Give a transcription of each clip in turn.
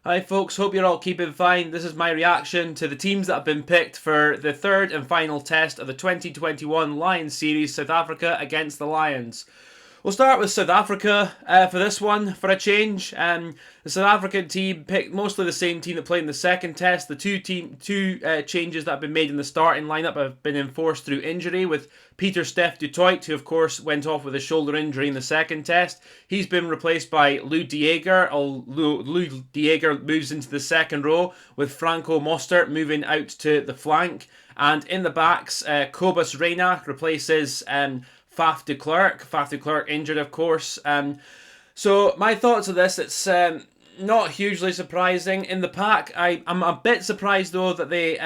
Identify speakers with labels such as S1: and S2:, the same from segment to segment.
S1: Hi folks, hope you're all keeping fine. This is my reaction to the teams that have been picked for the third and final test of the 2021 Lions series, South Africa against the Lions. We'll start with South Africa for this one, for a change. The South African team picked mostly the same team that played in the second test. The two changes that have been made in the starting lineup have been enforced through injury, with Pieter-Steph du Toit, who of course went off with a shoulder injury in the second test. He's been replaced by Lou de Jager. Lou de Jager moves into the second row, with Franco Mostert moving out to the flank. And in the backs, Cobus Reinach replaces Faf de Klerk. Faf de Klerk injured, of course. So my thoughts of this, it's not hugely surprising. In the pack, I'm a bit surprised though that they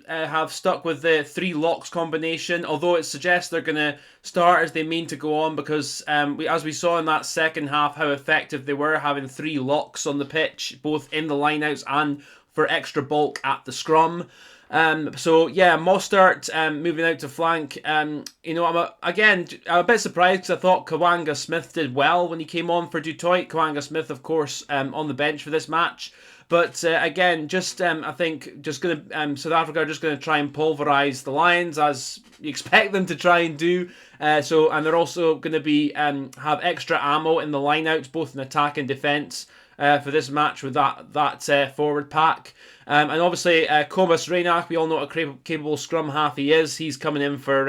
S1: have stuck with the three locks combination, although it suggests they're going to start as they mean to go on, because as we saw in that second half how effective they were having three locks on the pitch, both in the lineouts and for extra bulk at the scrum. So yeah, Mostert moving out to flank. I'm a bit surprised because I thought Kawanga Smith did well when he came on for Du Toit. Kawanga Smith, of course, on the bench for this match. But again, I think South Africa are just going to try and pulverise the Lions, as you expect them to try and do. And they're also going to be have extra ammo in the lineouts, both in attack and defence, for this match with that forward pack. And obviously, Cobus Reinach, we all know what a capable scrum half he is. He's coming in for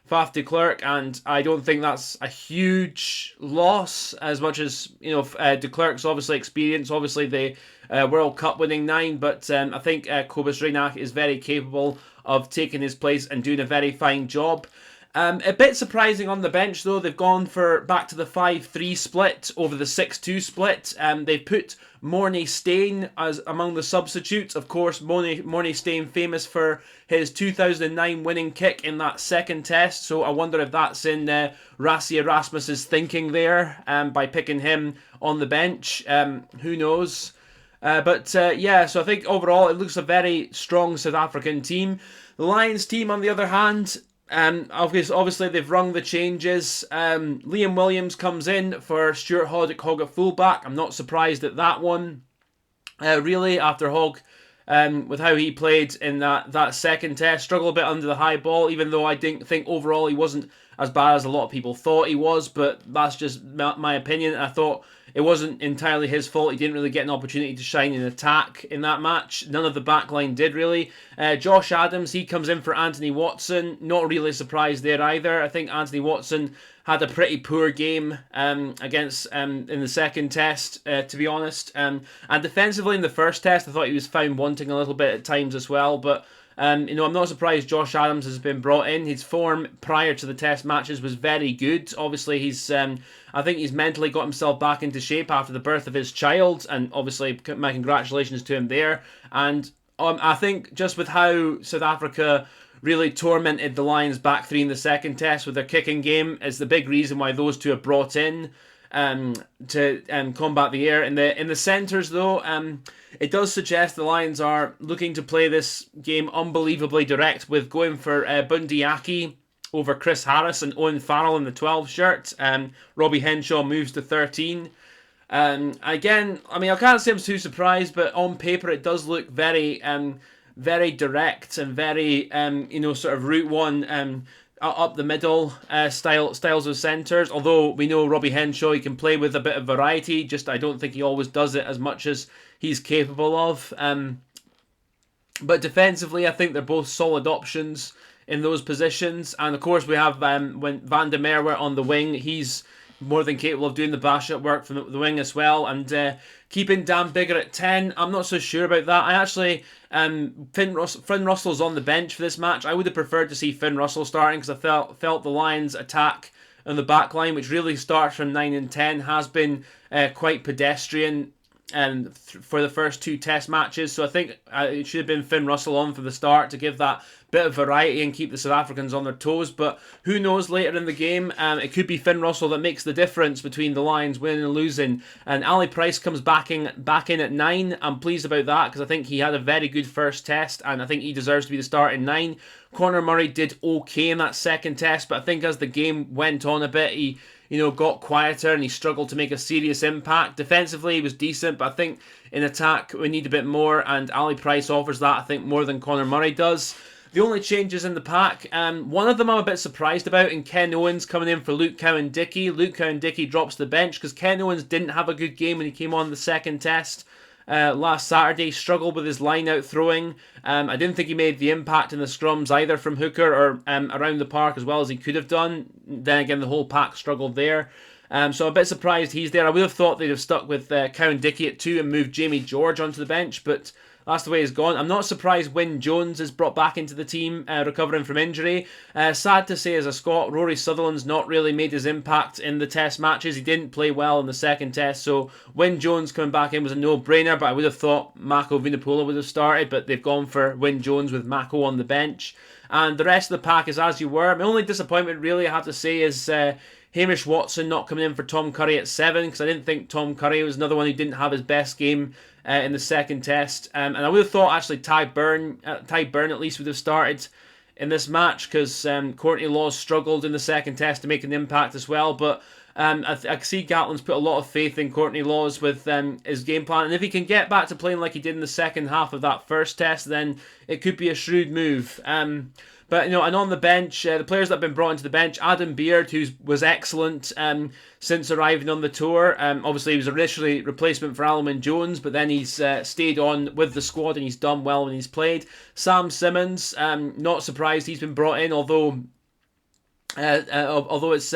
S1: Faf de Klerk, and I don't think that's a huge loss, as much as, de Klerk's obviously experience, obviously the World Cup winning 9, but I think Cobus Reinach is very capable of taking his place and doing a very fine job. A bit surprising on the bench though, they've gone back to the 5-3 split over the 6-2 split. They've put Morné Steyn as among the substitutes. Of course, Morné Steyn famous for his 2009 winning kick in that second test, so I wonder if that's in Rassie Erasmus's thinking there, by picking him on the bench. Who knows? So I think overall it looks a very strong South African team. The Lions team, on the other hand, obviously they've rung the changes. Liam Williams comes in for Stuart Hogg at fullback. I'm not surprised at that one, really, after Hogg, with how he played in that second test. Struggled a bit under the high ball, even though I didn't think overall he wasn't as bad as a lot of people thought he was, but that's just my opinion. I thought it wasn't entirely his fault. He didn't really get an opportunity to shine in attack in that match. None of the backline did, really. Josh Adams, he comes in for Anthony Watson. Not really surprised there either. I think Anthony Watson had a pretty poor game against in the second test, to be honest. And defensively in the first test, I thought he was found wanting a little bit at times as well, but I'm not surprised Josh Adams has been brought in. His form prior to the test matches was very good. Obviously, I think he's mentally got himself back into shape after the birth of his child, and obviously my congratulations to him there. And I think just with how South Africa really tormented the Lions back three in the second test with their kicking game is the big reason why those two are brought in to combat the air. In the centres though, it does suggest the Lions are looking to play this game unbelievably direct, with going for Bundee Aki over Chris Harris and Owen Farrell in the 12 shirt. Robbie Henshaw moves to 13. Again, I can't say I'm too surprised, but on paper it does look very direct and very sort of route one, up the middle styles of centres. Although we know Robbie Henshaw, he can play with a bit of variety, just I don't think he always does it as much as he's capable of. But defensively, I think they're both solid options in those positions. And of course we have when Van der Merwe on the wing, he's more than capable of doing the bash-up work from the wing as well. And keeping Dan Biggar at 10, I'm not so sure about that. I actually, Finn Russell's on the bench for this match. I would have preferred to see Finn Russell starting, because I felt the Lions' attack on the back line, which really starts from 9 and 10, has been quite pedestrian for the first two test matches. So I think it should have been Finn Russell on from the start to give that bit of variety and keep the South Africans on their toes. But who knows, later in the game, it could be Finn Russell that makes the difference between the Lions winning and losing. And Ali Price comes back in at 9. I'm pleased about that, because I think he had a very good first test, and I think he deserves to be the starting 9. Conor Murray did okay in that second test, but I think as the game went on a bit, he got quieter and he struggled to make a serious impact. Defensively, he was decent, but I think in attack, we need a bit more, and Ali Price offers that, I think, more than Conor Murray does. The only changes in the pack, one of them I'm a bit surprised about, in Ken Owens coming in for Luke Cowan-Dickie. Luke Cowan-Dickie drops the bench because Ken Owens didn't have a good game when he came on the second test last Saturday. Struggled with his line-out throwing. I didn't think he made the impact in the scrums either from hooker or around the park as well as he could have done. Then again, the whole pack struggled there. So I'm a bit surprised he's there. I would have thought they'd have stuck with Cowan-Dickie at 2 and moved Jamie George onto the bench, but that's the way he's gone. I'm not surprised Wyn Jones is brought back into the team, recovering from injury. Sad to say as a Scot, Rory Sutherland's not really made his impact in the test matches. He didn't play well in the second test, so Wyn Jones coming back in was a no-brainer, but I would have thought Mako Vunipola would have started, but they've gone for Wyn Jones with Mako on the bench. And the rest of the pack is as you were. My only disappointment, really, I have to say, is Hamish Watson not coming in for Tom Curry at 7, because I didn't think Tom Curry was another one who didn't have his best game in the second test. And I would have thought actually Ty Byrne at least would have started in this match, because Courtney Laws struggled in the second test to make an impact as well. But I see Gatland's put a lot of faith in Courtney Laws with his game plan, and if he can get back to playing like he did in the second half of that first test, then it could be a shrewd move. But, and on the bench, the players that have been brought into the bench, Adam Beard, who was excellent since arriving on the tour. Obviously, he was initially replacement for Alun Wyn Jones, but then he's stayed on with the squad and he's done well when he's played. Sam Simmons, not surprised he's been brought in, although it's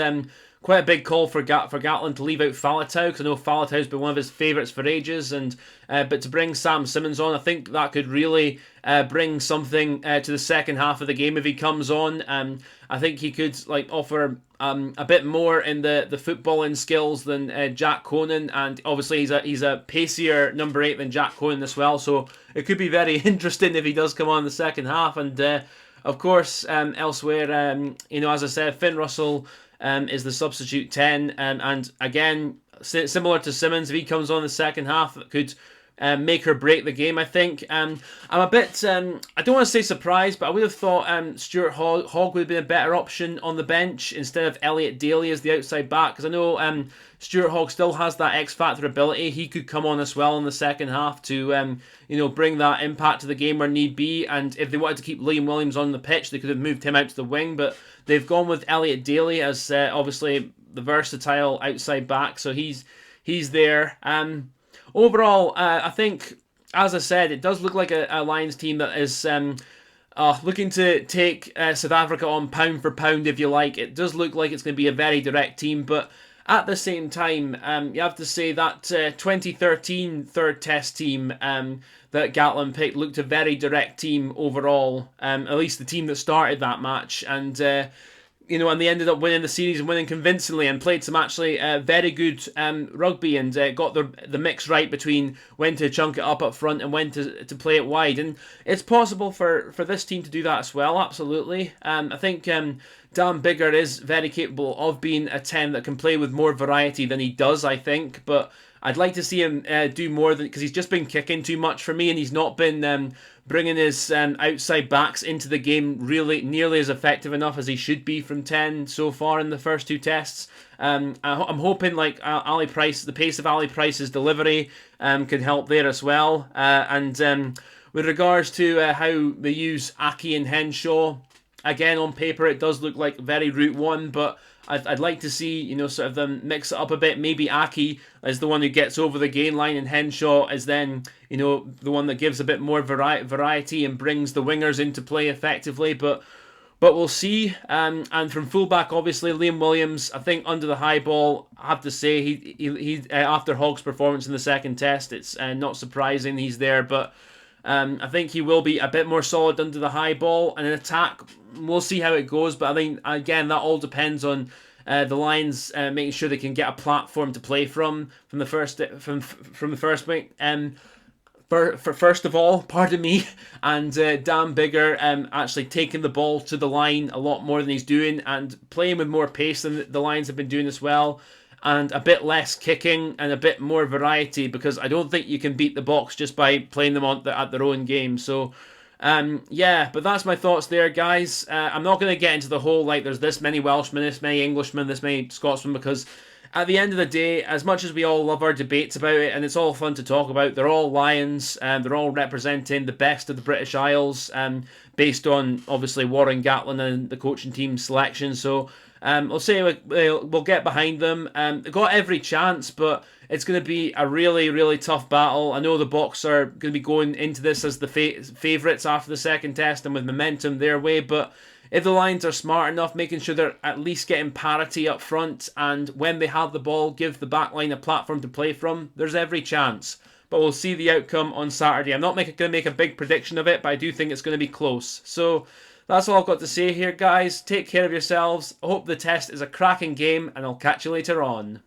S1: quite a big call for Gatland to leave out Faletau, because I know Faletau's been one of his favourites for ages, and but to bring Sam Simmons on, I think that could really bring something to the second half of the game if he comes on. I think he could offer a bit more in the footballing skills than Jack Conan, and obviously he's a pacier number 8 than Jack Conan as well, so it could be very interesting if he does come on in the second half. And of course, elsewhere, as I said, Finn Russell is the substitute 10, and again, similar to Simmons, if he comes on the second half, it could make or break the game, I think. I'm a bit, I don't want to say surprised, but I would have thought Stuart Hogg would have been a better option on the bench instead of Elliot Daly as the outside back, because I know Stuart Hogg still has that X-Factor ability. He could come on as well in the second half to bring that impact to the game where need be, and if they wanted to keep Liam Williams on the pitch, they could have moved him out to the wing, but they've gone with Elliot Daly as obviously the versatile outside back, so he's there. Overall, I think, as I said, it does look like a Lions team that is looking to take South Africa on pound for pound, if you like. It does look like it's going to be a very direct team, but at the same time, you have to say that 2013 third test team that Gatland picked looked a very direct team overall, at least the team that started that match, and they ended up winning the series and winning convincingly, and played some actually very good rugby, and got the mix right between when to chunk it up front and when to play it wide. And it's possible for this team to do that as well, absolutely. I think Dan Biggar is very capable of being a 10 that can play with more variety than he does, I think, but I'd like to see him do more, because he's just been kicking too much for me, and he's not been bringing his outside backs into the game really nearly as effective enough as he should be from 10 so far in the first 2 tests. I'm hoping Ali Price, the pace of Ali Price's delivery can help there as well. And with regards to how they use Aki and Henshaw, again, on paper it does look like very route one, but I'd like to see, sort of them mix it up a bit. Maybe Aki is the one who gets over the gain line, and Henshaw is then, the one that gives a bit more variety and brings the wingers into play effectively. But we'll see. And from fullback, obviously, Liam Williams, I think under the high ball, I have to say, he after Hogg's performance in the second test, it's not surprising he's there. But I think he will be a bit more solid under the high ball, and in attack, we'll see how it goes. But I think, again, that all depends on the Lions making sure they can get a platform to play from the first week. First of all, pardon me, and Dan Biggar actually taking the ball to the line a lot more than he's doing, and playing with more pace than the Lions have been doing as well, and a bit less kicking and a bit more variety, because I don't think you can beat the Boks just by playing them at their own game. So Yeah, but that's my thoughts there, guys. I'm not going to get into the whole, like, there's this many Welshmen, this many Englishmen, this many Scotsmen, because at the end of the day, as much as we all love our debates about it, and it's all fun to talk about, they're all Lions, and they're all representing the best of the British Isles, based on, obviously, Warren Gatland and the coaching team selection. So, I'll say we'll get behind them. They've got every chance, but it's going to be a really, really tough battle. I know the Boks are going to be going into this as the favourites after the second test and with momentum their way, but if the Lions are smart enough, making sure they're at least getting parity up front, and when they have the ball, give the backline a platform to play from, there's every chance. But we'll see the outcome on Saturday. I'm not going to make a big prediction of it, but I do think it's going to be close. So that's all I've got to say here, guys. Take care of yourselves. I hope the test is a cracking game, and I'll catch you later on.